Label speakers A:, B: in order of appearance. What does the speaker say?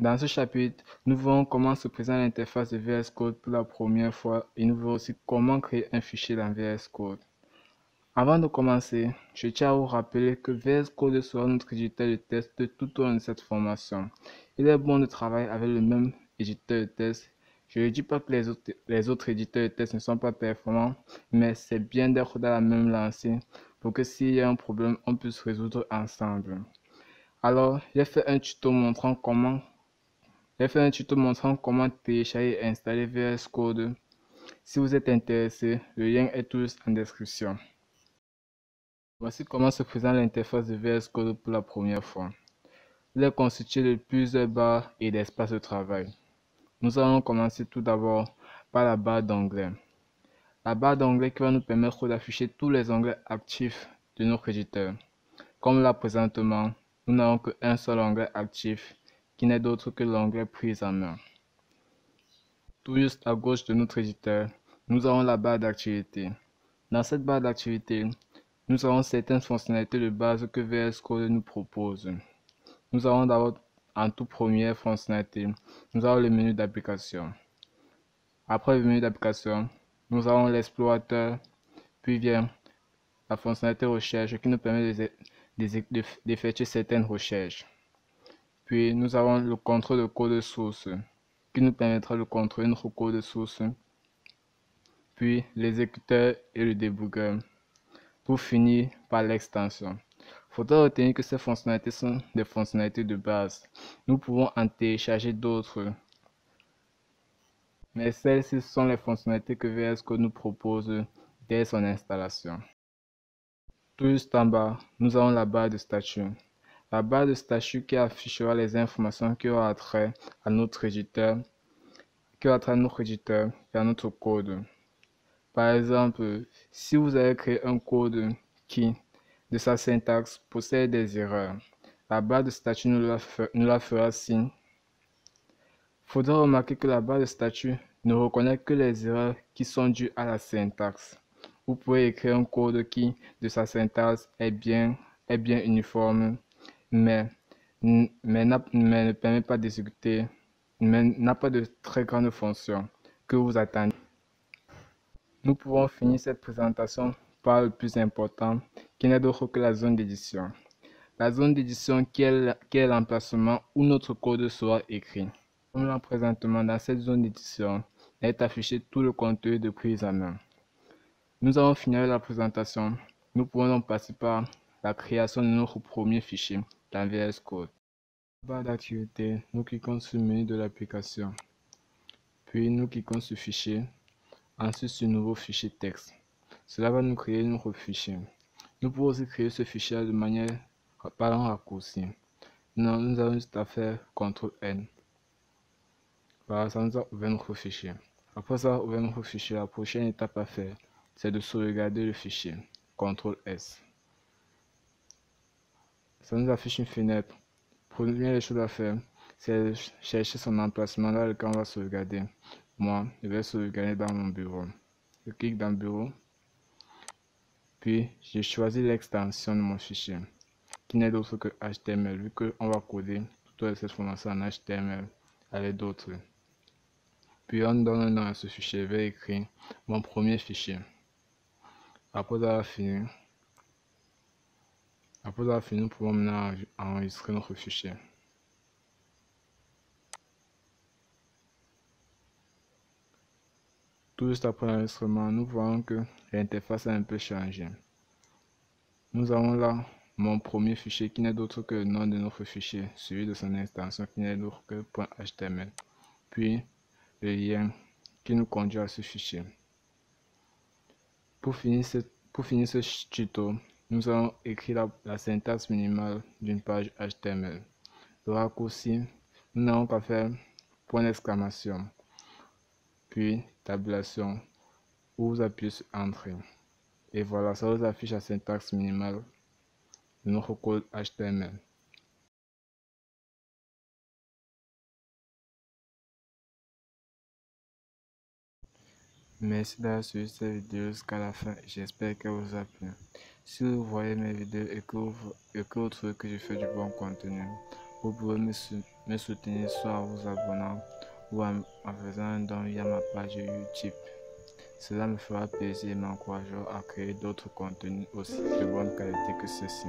A: Dans ce chapitre, nous verrons comment se présente l'interface de VS Code pour la première fois et nous verrons aussi comment créer un fichier dans VS Code. Avant de commencer, je tiens à vous rappeler que VS Code sera notre éditeur de test tout au long de cette formation. Il est bon de travailler avec le même éditeur de test. Je ne dis pas que les autres éditeurs de test ne sont pas performants, mais c'est bien d'être dans la même lancée pour que s'il y a un problème, on puisse résoudre ensemble. Alors, j'ai fait un tuto montrant comment télécharger et installer VS Code. Si vous êtes intéressé, le lien est tous en description. Voici comment se présente l'interface de VS Code pour la première fois. Il est constitué de plusieurs barres et d'espaces de travail. Nous allons commencer tout d'abord par la barre d'onglets. La barre d'onglets qui va nous permettre d'afficher tous les onglets actifs de notre éditeur. Comme là présentement, nous n'avons qu'un seul onglet actif qui n'est d'autre que l'onglet prise en main. Tout juste à gauche de notre éditeur, nous avons la barre d'activité. Dans cette barre d'activité, nous avons certaines fonctionnalités de base que VS Code nous propose. Nous avons d'abord en toute première fonctionnalité, nous avons le menu d'application. Après le menu d'application, nous avons l'explorateur, puis vient la fonctionnalité recherche qui nous permet d'effectuer certaines recherches. Puis nous avons le contrôle de code source qui nous permettra de contrôler notre code source. Puis l'exécuteur et le débugger. Pour finir par l'extension. Il faudra retenir que ces fonctionnalités sont des fonctionnalités de base. Nous pouvons en télécharger d'autres. Mais celles-ci sont les fonctionnalités que VS Code nous propose dès son installation. Tout juste en bas, nous avons la barre de statut. La barre de statut qui affichera les informations qui auront trait à notre éditeur, et à notre code. Par exemple, si vous avez créé un code qui, de sa syntaxe, possède des erreurs, la barre de statut nous la fera signe. Il faudra remarquer que la barre de statut ne reconnaît que les erreurs qui sont dues à la syntaxe. Vous pouvez écrire un code qui, de sa syntaxe, est bien uniforme, mais ne permet pas d'exécuter, mais n'a pas de très grande fonction que vous attendez. Nous pouvons finir cette présentation par le plus important, qui n'est d'autre que la zone d'édition. La zone d'édition qui est l'emplacement où notre code sera écrit. Comme là présentement, dans cette zone d'édition est affiché tout le contenu de prise en main. Nous avons fini la présentation. Nous pouvons donc passer par la création de notre premier fichier dans VS Code. Barre d'activité, nous cliquons sur le menu de l'application. Puis nous cliquons sur fichier. Ensuite sur nouveau fichier texte. Cela va nous créer notre fichier. Nous pouvons aussi créer ce fichier de manière par un raccourci. Nous avons juste à faire CTRL-N. Voilà, ça nous a ouvert notre fichier. Après ça, ouvert notre fichier, la prochaine étape à faire, c'est de sauvegarder le fichier. CTRL-S. Ça nous affiche une fenêtre. Première chose à faire, c'est de chercher son emplacement dans lequel on va sauvegarder. Moi, je vais sauvegarder dans mon bureau. Je clique dans bureau, puis je choisis l'extension de mon fichier, qui n'est d'autre que HTML, vu qu'on va coder toute cette formation en HTML avec d'autres. Puis on donne un nom à ce fichier, je vais écrire mon premier fichier. Après avoir fini, nous pouvons maintenant enregistrer notre fichier. Tout juste après l'enregistrement, nous voyons que l'interface a un peu changé. Nous avons là mon premier fichier qui n'est d'autre que le nom de notre fichier, suivi de son extension qui n'est d'autre que .html. Puis le lien qui nous conduit à ce fichier. Pour finir ce tuto, nous allons écrire la syntaxe minimale d'une page HTML. Le raccourci, nous n'avons qu'à faire point d'exclamation, puis tabulation, où vous appuyez sur Entrée. Et voilà, ça vous affiche la syntaxe minimale de notre code HTML. Merci d'avoir suivi cette vidéo jusqu'à la fin. J'espère qu'elle vous a plu. Si vous voyez mes vidéos et que vous trouvez que je fais du bon contenu, vous pouvez me soutenir me soutenir soit en vous abonnant ou en faisant un don via ma page YouTube. Cela me fera plaisir et m'encouragera à créer d'autres contenus aussi de bonne qualité que ceci.